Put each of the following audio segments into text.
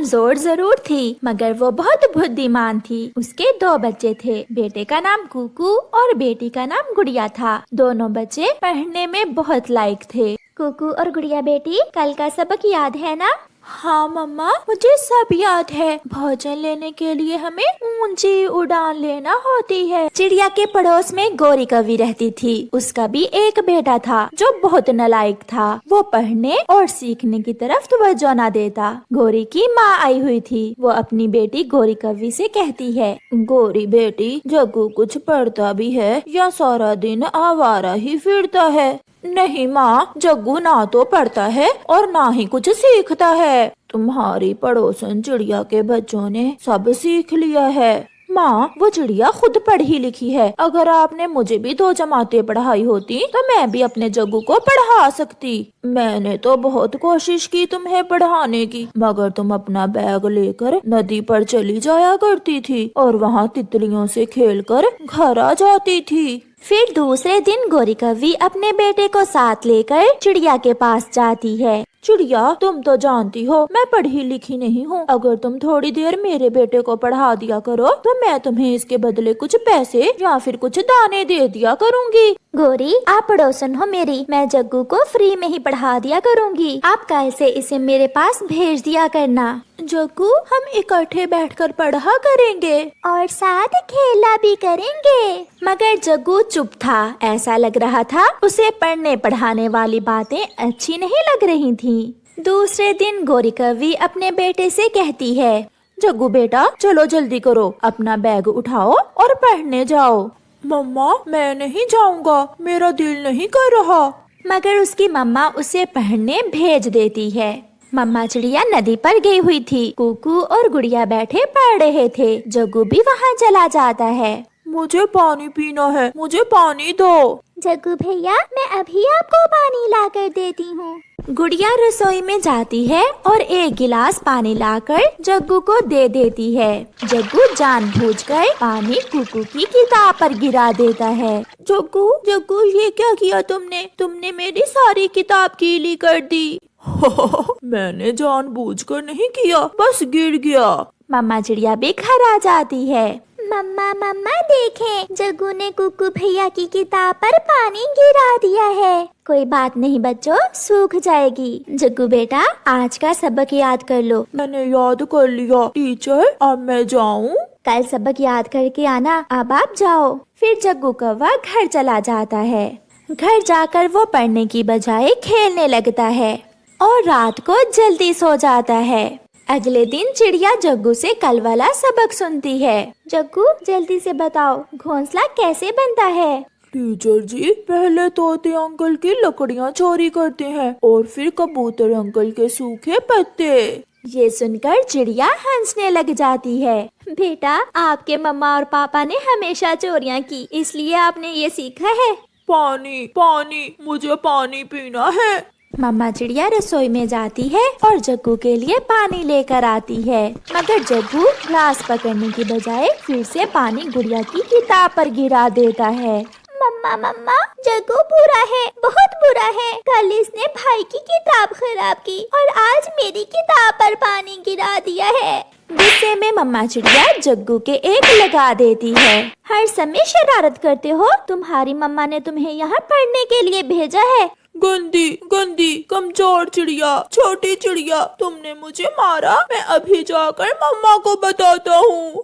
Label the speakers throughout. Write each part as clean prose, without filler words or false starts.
Speaker 1: कमजोर जरूर थी, मगर वो बहुत बुद्धिमान थी। उसके 2 बच्चे थे, बेटे का नाम कुकू और बेटी का नाम गुड़िया था। दोनों बच्चे पढ़ने में बहुत लायक थे। कुकू और गुड़िया बेटी, कल का सबक याद है ना? हाँ मम्मा, मुझे सब याद है। भोजन लेने के लिए हमें ऊंची उड़ान लेना होती है। चिड़िया के पड़ोस में गोरी कौवी रहती थी। उसका भी एक बेटा था जो बहुत नालायक था। वो पढ़ने और सीखने की तरफ तवज्जो न देता। गोरी की माँ आई हुई थी। वो अपनी बेटी गोरी कौवी से कहती है, गोरी बेटी, जग्गू कुछ पढ़ता भी है या सारा दिन आवारा ही फिरता है? नहीं माँ, जग्गू ना तो पढ़ता है और ना ही कुछ सीखता है। तुम्हारी पड़ोसन चिड़िया के बच्चों ने सब सीख लिया है। माँ, वो चिड़िया खुद पढ़ी लिखी है। अगर आपने मुझे भी 2 जमातें पढ़ाई होती तो मैं भी अपने जग्गू को पढ़ा सकती। मैंने तो बहुत कोशिश की तुम्हें पढ़ाने की, मगर तुम अपना बैग लेकर नदी पर चली जाया करती थी और वहाँ तितलियों से खेलकर घर आ जाती थी। फिर दूसरे दिन गोरी कौवी अपने बेटे को साथ लेकर चिड़िया के पास जाती है। चिड़िया, तुम तो जानती हो मैं पढ़ी लिखी नहीं हूँ। अगर तुम थोड़ी देर मेरे बेटे को पढ़ा दिया करो तो मैं तुम्हें इसके बदले कुछ पैसे या फिर कुछ दाने दे दिया करूँगी। गोरी, आप पड़ोसन हो मेरी, मैं जग्गू को फ्री में ही पढ़ा दिया करूँगी। आप कल से इसे मेरे पास भेज दिया करना। जग्गू, हम इकट्ठे बैठकर पढ़ा करेंगे और साथ खेला भी करेंगे। मगर जग्गू चुप था। ऐसा लग रहा था उसे पढ़ने पढ़ाने वाली बातें अच्छी नहीं लग रही थी। दूसरे दिन गोरी कौवी अपने बेटे से कहती है, जग्गू बेटा, चलो जल्दी करो, अपना बैग उठाओ और पढ़ने जाओ। मम्मा, मैं नहीं जाऊंगा, मेरा दिल नहीं कर रहा। मगर उसकी मम्मा उसे पढ़ने भेज देती है। मम्मा चिड़िया नदी पर गई हुई थी। कुकू और गुड़िया बैठे पढ़ रहे थे। जग्गू भी वहाँ चला जाता है। मुझे पानी पीना है, मुझे पानी दो। जग्गू भैया, मैं अभी आपको पानी ला कर देती हूँ। गुड़िया रसोई में जाती है और 1 गिलास पानी लाकर जग्गू को दे देती है। जग्गू जानबूझकर पानी कुकू की किताब पर गिरा देता है। जग्गू, जग्गू, ये क्या किया तुमने? तुमने मेरी सारी किताब गीली कर दी। मैंने जानबूझकर नहीं किया, बस गिर गया। मम्मा चिड़िया भी घर आ जाती है। मम्मा, मम्मा देखें, जग्गू ने कुकू भैया की किताब पर पानी गिरा दिया है। कोई बात नहीं बच्चों, सूख जाएगी। जग्गू बेटा, आज का सबक याद कर लो। मैंने याद कर लिया टीचर, अब मैं जाऊँ? कल सबक याद करके आना, अब आप जाओ। फिर जग्गू कौवा घर चला जाता है। घर जाकर वो पढ़ने की बजाय खेलने लगता है और रात को जल्दी सो जाता है। अगले दिन चिड़िया जग्गू से कल वाला सबक सुनती है। जग्गू, जल्दी से बताओ, घोंसला कैसे बनता है? टीचर जी, पहले तोते अंकल की लकड़ियाँ चोरी करते हैं और फिर कबूतर अंकल के सूखे पत्ते। ये सुनकर चिड़िया हंसने लग जाती है। बेटा, आपके मम्मा और पापा ने हमेशा चोरियाँ की, इसलिए आपने ये सीखा है। पानी, पानी, मुझे पानी पीना है। मम्मा चिड़िया रसोई में जाती है और जग्गू के लिए पानी लेकर आती है, मगर जग्गू ग्लास पकड़ने की बजाय फिर से पानी गुड़िया की किताब पर गिरा देता है। मम्मा, मम्मा, जग्गू बुरा है, बहुत बुरा है। कल इसने भाई की किताब खराब की और आज मेरी किताब पर पानी गिरा दिया है। गुस्से में मम्मा चिड़िया जग्गू के एक लगा देती है। हर समय शरारत करते हो, तुम्हारी मम्मा ने तुम्हें यहाँ पढ़ने के लिए भेजा है। गंदी, गंदी, कमजोर चिड़िया, छोटी चिड़िया, तुमने मुझे मारा। मैं अभी जाकर मम्मा को बताता हूँ।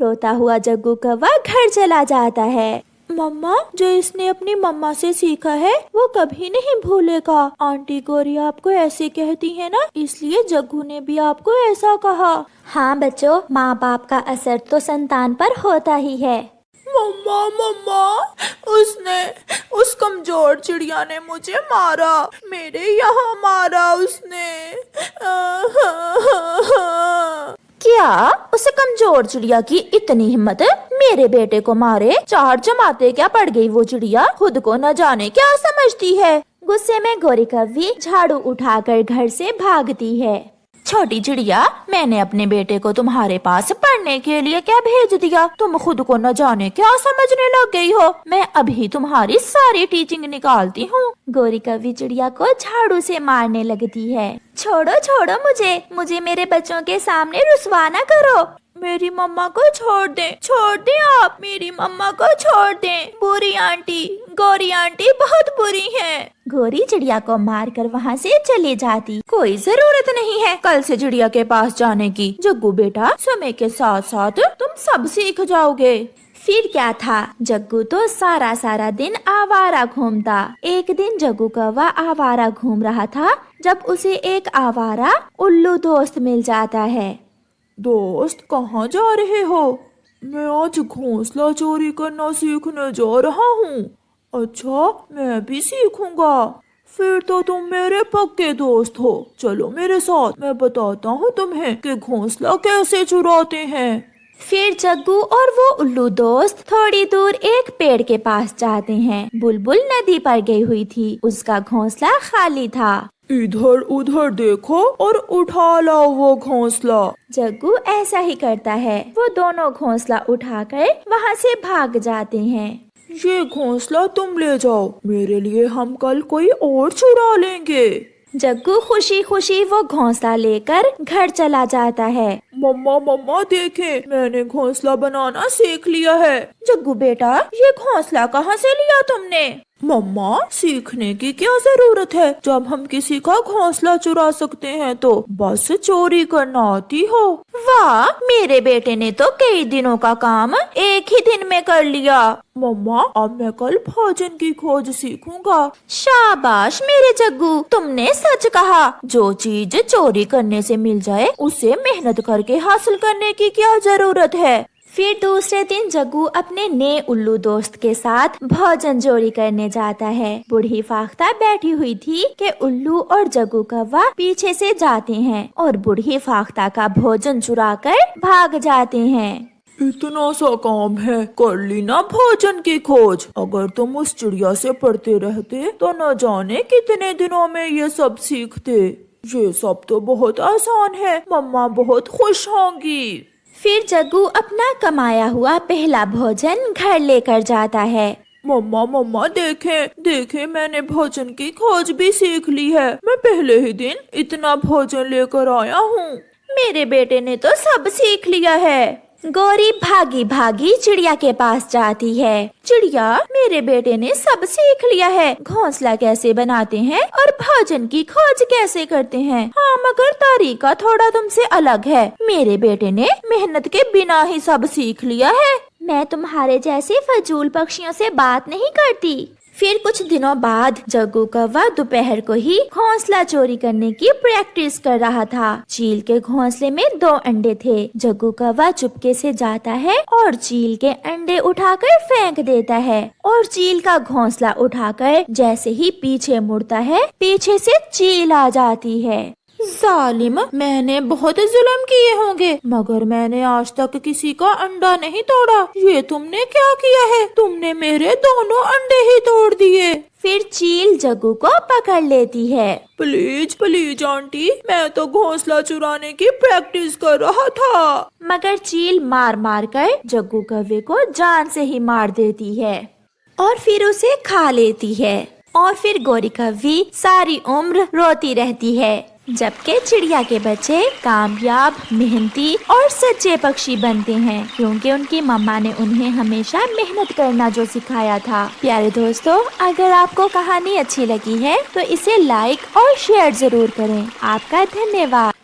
Speaker 1: रोता हुआ जग्गू कौवा घर चला जाता है। मम्मा, जो इसने अपनी मम्मा से सीखा है वो कभी नहीं भूलेगा। आंटी गौरी आपको ऐसे कहती है ना, इसलिए जग्गू ने भी आपको ऐसा कहा। हाँ बच्चों, माँ बाप का असर तो संतान पर होता ही है। मम्मा, मम्मा, उस कमजोर चिड़िया ने मुझे मारा, मेरे यहाँ मारा उसने। क्या उस कमजोर चिड़िया की इतनी हिम्मत, मेरे बेटे को मारे? 4 जमाते क्या पड़ गई वो चिड़िया, खुद को न जाने क्या समझती है। गुस्से में गोरी कौवी झाड़ू उठाकर घर से भागती है। छोटी चिड़िया, मैंने अपने बेटे को तुम्हारे पास पढ़ने के लिए क्या भेज दिया? तुम खुद को न जाने क्या समझने लग गई हो। मैं अभी तुम्हारी सारी टीचिंग निकालती हूँ। गौरी कौवी चिड़िया को झाड़ू से मारने लगती है। छोड़ो छोड़ो मुझे मेरे बच्चों के सामने रुसवा ना करो। मेरी मम्मा को छोड़ दे आप, मेरी मम्मा को छोड़ दें। बुरी आंटी, गौरी आंटी बहुत बुरी हैं। गौरी चिड़िया को मारकर वहाँ से चली जाती। कोई जरूरत नहीं है कल से चिड़िया के पास जाने की। जग्गू बेटा, समय के साथ साथ तुम सब सीख जाओगे। फिर क्या था, जग्गू तो सारा दिन आवारा घूमता। एक दिन जग्गू कौवा आवारा घूम रहा था जब उसे एक आवारा उल्लू दोस्त मिल जाता है।
Speaker 2: दोस्त, कहाँ जा रहे हो? मैं आज घोंसला चोरी करना सीखने जा रहा हूँ। अच्छा, मैं भी सीखूंगा। फिर तो तुम मेरे पक्के दोस्त हो। चलो मेरे साथ, मैं बताता हूँ तुम्हें कि घोंसला कैसे चुराते हैं।
Speaker 1: फिर जग्गू और वो उल्लू दोस्त थोड़ी दूर एक पेड़ के पास जाते हैं। बुलबुल नदी पर गई हुई थी, उसका घोंसला खाली था।
Speaker 2: इधर उधर देखो और उठा लाओ वो घोंसला।
Speaker 1: जग्गू ऐसा ही करता है। वो दोनों घोंसला उठाकर वहाँ से भाग जाते हैं।
Speaker 2: ये घोंसला तुम ले जाओ, मेरे लिए हम कल कोई और चुरा लेंगे।
Speaker 1: जग्गू खुशी खुशी वो घोंसला लेकर घर चला जाता है।
Speaker 2: मम्मा देखें, मैंने घोंसला बनाना सीख लिया है।
Speaker 1: जग्गू बेटा, ये घोंसला कहाँ से लिया तुमने?
Speaker 2: मम्मा, सीखने की क्या जरूरत है जब हम किसी का घोंसला चुरा सकते हैं तो बस चोरी करना आती हो।
Speaker 1: वाह, मेरे बेटे ने तो कई दिनों का काम एक ही दिन में कर लिया।
Speaker 2: मम्मा, अब मैं कल भोजन की खोज सीखूंगा।
Speaker 1: शाबाश मेरे जग्गू, तुमने सच कहा। जो चीज चोरी करने से मिल जाए उसे मेहनत करके हासिल करने की क्या जरूरत है। फिर दूसरे दिन जग्गू अपने नए उल्लू दोस्त के साथ भोजन चोरी करने जाता है। बूढ़ी फाख्ता बैठी हुई थी कि उल्लू और जग्गू कौवा पीछे से जाते हैं और बूढ़ी फाख्ता का भोजन चुराकर भाग जाते हैं।
Speaker 2: इतना सा काम है, कर ली ना भोजन की खोज। अगर तुम उस चिड़िया से पढ़ते रहते तो न जाने कितने दिनों में ये सब सीखते। ये सब तो बहुत आसान है, मम्मा बहुत खुश होंगी।
Speaker 1: फिर जग्गू अपना कमाया हुआ पहला भोजन घर लेकर जाता है।
Speaker 2: मम्मा देखें, मैंने भोजन की खोज भी सीख ली है। मैं पहले ही दिन इतना भोजन लेकर आया हूँ।
Speaker 1: मेरे बेटे ने तो सब सीख लिया है। गौरी भागी भागी चिड़िया के पास जाती है। चिड़िया, मेरे बेटे ने सब सीख लिया है, घोंसला कैसे बनाते हैं और भोजन की खोज कैसे करते हैं। हाँ, मगर तरीका थोड़ा तुमसे अलग है। मेरे बेटे ने मेहनत के बिना ही सब सीख लिया है। मैं तुम्हारे जैसे फजूल पक्षियों से बात नहीं करती। फिर कुछ दिनों बाद जग्गू कौवा दोपहर को ही घोंसला चोरी करने की प्रैक्टिस कर रहा था। चील के घोंसले में 2 अंडे थे। जग्गू कौवा चुपके से जाता है और चील के अंडे उठाकर फेंक देता है और चील का घोंसला उठाकर जैसे ही पीछे मुड़ता है, पीछे से चील आ जाती है।
Speaker 2: जालिम, मैंने बहुत जुल्म किए होंगे मगर मैंने आज तक किसी का अंडा नहीं तोड़ा। ये तुमने क्या किया है? तुमने मेरे दोनों अंडे ही तोड़ दिए।
Speaker 1: फिर चील जग्गू को पकड़ लेती है।
Speaker 2: प्लीज आंटी, मैं तो घोंसला चुराने की प्रैक्टिस कर रहा था।
Speaker 1: मगर चील मार मार कर जग्गू कौवे को जान से ही मार देती है और फिर उसे खा लेती है। और फिर गौरी कौवी सारी उम्र रोती रहती है। जबकि चिड़िया के बच्चे कामयाब, मेहनती और सच्चे पक्षी बनते हैं क्योंकि उनकी मम्मा ने उन्हें हमेशा मेहनत करना जो सिखाया था। प्यारे दोस्तों, अगर आपको कहानी अच्छी लगी है तो इसे लाइक और शेयर जरूर करें। आपका धन्यवाद।